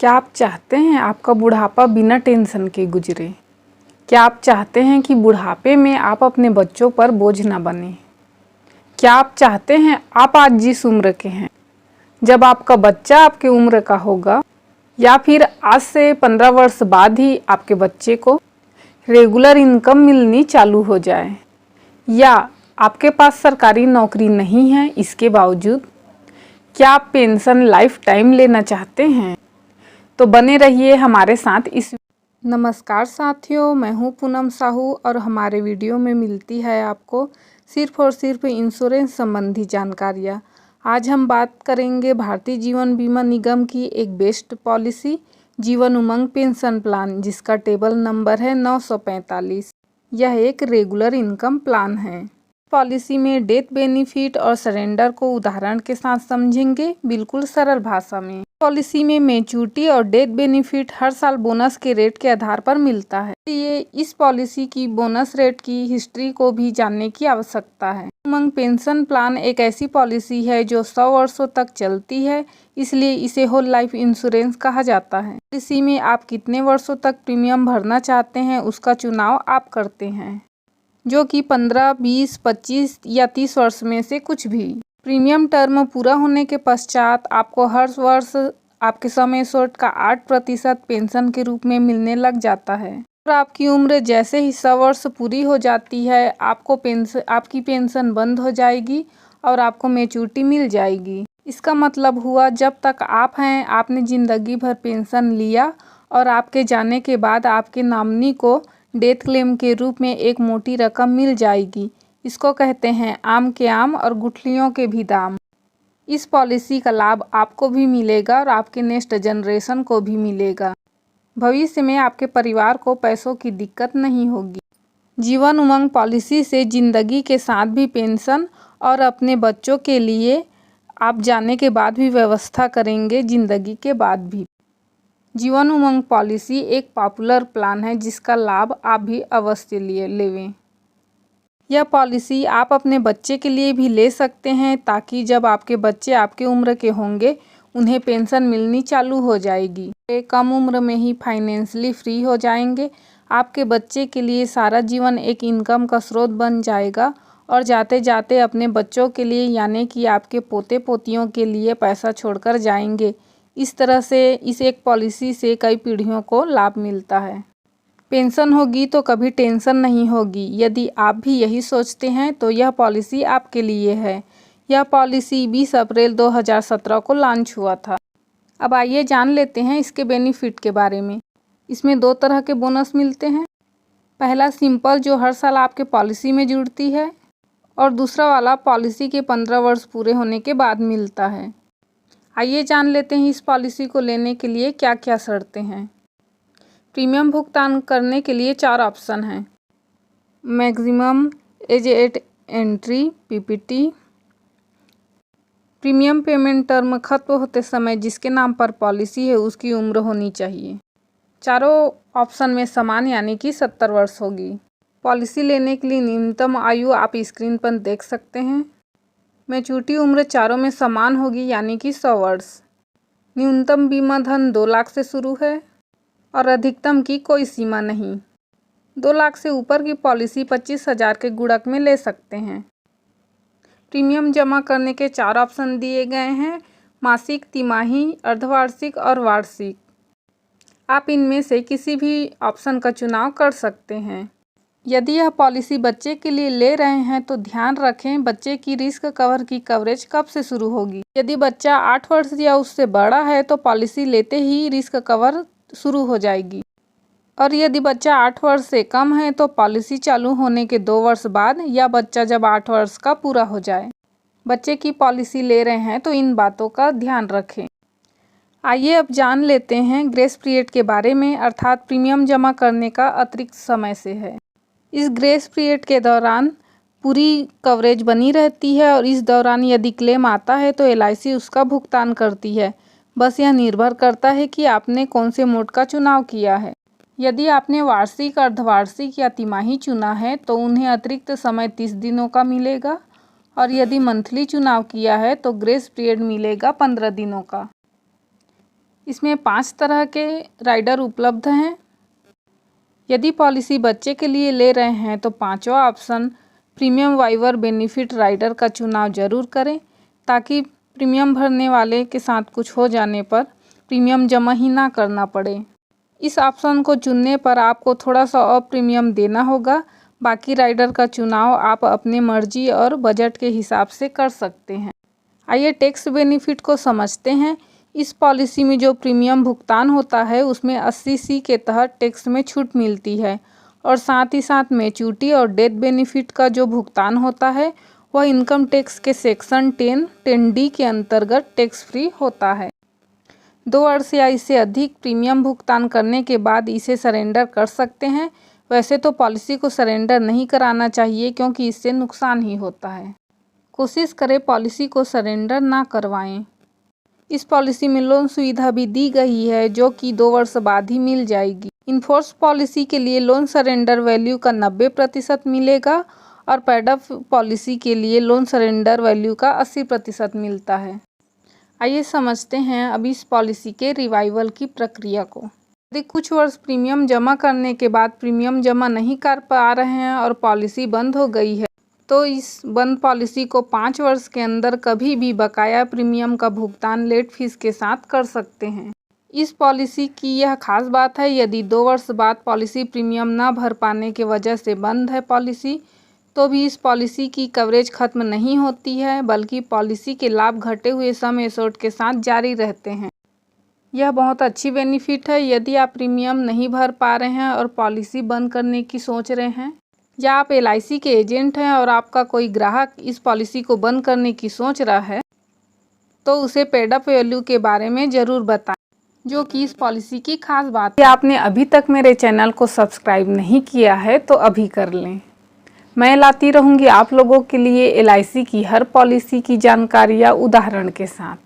क्या आप चाहते हैं आपका बुढ़ापा बिना टेंशन के गुजरे? क्या आप चाहते हैं कि बुढ़ापे में आप अपने बच्चों पर बोझ ना बने? क्या आप चाहते हैं आप आज जिस उम्र के हैं, जब आपका बच्चा आपके उम्र का होगा, या फिर आज से 15 वर्ष बाद ही आपके बच्चे को रेगुलर इनकम मिलनी चालू हो जाए? या आपके पास सरकारी नौकरी नहीं है, इसके बावजूद क्या आप पेंशन लाइफ टाइम लेना चाहते हैं? तो बने रहिए हमारे साथ इस। नमस्कार साथियों, मैं हूं पूनम साहू और हमारे वीडियो में मिलती है आपको सिर्फ और सिर्फ इंश्योरेंस संबंधी जानकारियां। आज हम बात करेंगे भारतीय जीवन बीमा निगम की एक best policy Jeevan Umang pension plan, जिसका टेबल नंबर है 945। यह एक रेगुलर इनकम प्लान है। पॉलिसी में डेथ बेनिफिट और सरेंडर को उदाहरण के साथ समझेंगे, बिल्कुल सरल भाषा में। पॉलिसी में मैच्योरिटी और डेथ बेनिफिट हर साल बोनस के रेट के आधार पर मिलता है, इसलिए इस पॉलिसी की बोनस रेट की हिस्ट्री को भी जानने की आवश्यकता है। उमंग पेंशन प्लान एक ऐसी पॉलिसी है जो 100 वर्षों तक चलती है, इसलिए इसे होल लाइफ इंश्योरेंस कहा जाता है। पॉलिसी में आप कितने वर्षों तक प्रीमियम भरना चाहते हैं उसका चुनाव आप करते हैं, जो कि 15, 20, 25 या 30 वर्ष में से कुछ भी। प्रीमियम टर्म पूरा होने के पश्चात आपको हर वर्ष आपके समय शॉर्ट का 8% पेंशन के रूप में मिलने लग जाता है। और आपकी उम्र जैसे ही 100 वर्ष पूरी हो जाती है, आपकी पेंशन बंद हो जाएगी और आपको मैच्योरिटी मिल जाएगी। इसका मतलब हुआ जब तक आप हैं आपने ज़िंदगी भर पेंशन लिया, और आपके जाने के बाद आपके नॉमिनी को डेथ क्लेम के रूप में एक मोटी रकम मिल जाएगी। इसको कहते हैं आम के आम और गुठलियों के भी दाम। इस पॉलिसी का लाभ आपको भी मिलेगा और आपके नेक्स्ट जनरेशन को भी मिलेगा। भविष्य में आपके परिवार को पैसों की दिक्कत नहीं होगी। जीवन उमंग पॉलिसी से ज़िंदगी के साथ भी पेंशन और अपने बच्चों के लिए आप जाने के बाद भी व्यवस्था करेंगे, ज़िंदगी के बाद भी। जीवन उमंग पॉलिसी एक पॉपुलर प्लान है जिसका लाभ आप भी अवश्य लेवें। यह पॉलिसी आप अपने बच्चे के लिए भी ले सकते हैं, ताकि जब आपके बच्चे आपके उम्र के होंगे उन्हें पेंशन मिलनी चालू हो जाएगी। वे कम उम्र में ही फाइनेंशियली फ्री हो जाएंगे। आपके बच्चे के लिए सारा जीवन एक इनकम का स्रोत बन जाएगा और जाते जाते अपने बच्चों के लिए यानी कि आपके पोते पोतियों के लिए पैसा छोड़कर जाएंगे। इस तरह से इस एक पॉलिसी से कई पीढ़ियों को लाभ मिलता है। पेंशन होगी तो कभी टेंशन नहीं होगी। यदि आप भी यही सोचते हैं तो यह पॉलिसी आपके लिए है। यह पॉलिसी 20 अप्रैल 2017 को लॉन्च हुआ था। अब आइए जान लेते हैं इसके बेनिफिट के बारे में। इसमें 2 तरह के बोनस मिलते हैं। पहला सिंपल, जो हर साल आपके पॉलिसी में जुड़ती है, और दूसरा वाला पॉलिसी के 15 वर्ष पूरे होने के बाद मिलता है। आइए जान लेते हैं इस पॉलिसी को लेने के लिए क्या क्या शर्तें हैं। प्रीमियम भुगतान करने के लिए 4 ऑप्शन हैं। Maximum age eight entry PPT, premium payment term खत्म होते समय जिसके नाम पर पॉलिसी है उसकी उम्र होनी चाहिए। चारों ऑप्शन में समान यानी कि 70 वर्ष होगी। पॉलिसी लेने के लिए न्यूनतम आयु आप स्क्रीन पर देख सकते हैं। मैच्योरिटी उम्र चारों में समान होगी यानी कि 100 वर्ष। न्यूनतम बीमा धन 2 लाख से शुरू है और अधिकतम की कोई सीमा नहीं। 2 लाख से ऊपर की पॉलिसी 25,000 के गुणक में ले सकते हैं। प्रीमियम जमा करने के 4 ऑप्शन दिए गए हैं: मासिक, तिमाही, अर्धवार्षिक और वार्षिक। आप इनमें से किसी भी ऑप्शन का चुनाव कर सकते हैं। यदि यह पॉलिसी बच्चे के लिए ले रहे हैं तो ध्यान रखें बच्चे की रिस्क कवर की कवरेज कब से शुरू होगी। यदि बच्चा 8 वर्ष या उससे बड़ा है तो पॉलिसी लेते ही रिस्क कवर शुरू हो जाएगी, और यदि बच्चा 8 वर्ष से कम है तो पॉलिसी चालू होने के 2 वर्ष बाद, या बच्चा जब 8 वर्ष का पूरा हो जाए। बच्चे की पॉलिसी ले रहे हैं तो इन बातों का ध्यान रखें। आइए अब जान लेते हैं ग्रेस पीरियड के बारे में, अर्थात प्रीमियम जमा करने का अतिरिक्त समय से है। इस ग्रेस पीरियड के दौरान पूरी कवरेज बनी रहती है, और इस दौरान यदि क्लेम आता है तो LIC उसका भुगतान करती है। बस यह निर्भर करता है कि आपने कौन से मोड का चुनाव किया है। यदि आपने वार्षिक, अर्धवार्षिक या तिमाही चुना है तो उन्हें अतिरिक्त समय 30 दिनों का मिलेगा, और यदि मंथली चुनाव किया है तो ग्रेस पीरियड मिलेगा 15 दिनों का। इसमें 5 तरह के राइडर उपलब्ध हैं। यदि पॉलिसी बच्चे के लिए ले रहे हैं तो 5वां option premium waiver benefit rider का चुनाव जरूर करें, ताकि प्रीमियम भरने वाले के साथ कुछ हो जाने पर प्रीमियम जमा ही ना करना पड़े। इस ऑप्शन को चुनने पर आपको थोड़ा सा और प्रीमियम देना होगा। बाकी राइडर का चुनाव आप अपने मर्जी और बजट के हिसाब से कर सकते हैं। आइए टैक्स बेनिफिट को समझते हैं। इस पॉलिसी में जो प्रीमियम भुगतान होता है उसमें 80C के तहत टैक्स में छूट मिलती है, और साथ ही साथ मैच्योरिटी और डेथ बेनिफिट का जो भुगतान होता है वह इनकम टैक्स के सेक्शन 10(10)(d) के अंतर्गत टैक्स फ्री होता है। 2 वर्ष या इससे अधिक प्रीमियम भुगतान करने के बाद इसे सरेंडर कर सकते हैं। वैसे तो पॉलिसी को सरेंडर नहीं कराना चाहिए, क्योंकि इससे नुकसान ही होता है। कोशिश करें पॉलिसी को सरेंडर ना करवाएं। इस पॉलिसी में लोन सुविधा भी दी गई है, जो कि 2 वर्ष बाद ही मिल जाएगी। इनफोर्स पॉलिसी के लिए लोन सरेंडर वैल्यू का 90% मिलेगा, और पेड अप पॉलिसी के लिए लोन सरेंडर वैल्यू का 80% मिलता है। आइए समझते हैं अब इस पॉलिसी के रिवाइवल की प्रक्रिया को। यदि कुछ वर्ष प्रीमियम जमा करने के बाद प्रीमियम जमा नहीं कर पा रहे हैं और पॉलिसी बंद हो गई है, तो इस बंद पॉलिसी को 5 वर्ष के अंदर कभी भी बकाया प्रीमियम का भुगतान लेट फीस के साथ कर सकते हैं। इस पॉलिसी की यह खास बात है, यदि 2 वर्ष बाद पॉलिसी प्रीमियम न भर पाने के वजह से बंद है पॉलिसी, तो भी इस पॉलिसी की कवरेज खत्म नहीं होती है, बल्कि पॉलिसी के लाभ घटे हुए सम एश्योर्ड के साथ जारी रहते हैं। यह बहुत अच्छी बेनिफिट है। यदि आप प्रीमियम नहीं भर पा रहे हैं और पॉलिसी बंद करने की सोच रहे हैं, या आप LIC के एजेंट हैं और आपका कोई ग्राहक इस पॉलिसी को बंद करने की सोच रहा है, तो उसे पेड अप वैल्यू के बारे में ज़रूर बताएं, जो कि इस पॉलिसी की खास बात है। यदि आपने अभी तक मेरे चैनल को सब्सक्राइब नहीं किया है तो अभी कर लें। मैं लाती रहूँगी आप लोगों के लिए LIC की हर पॉलिसी की जानकारियाँ उदाहरण के साथ।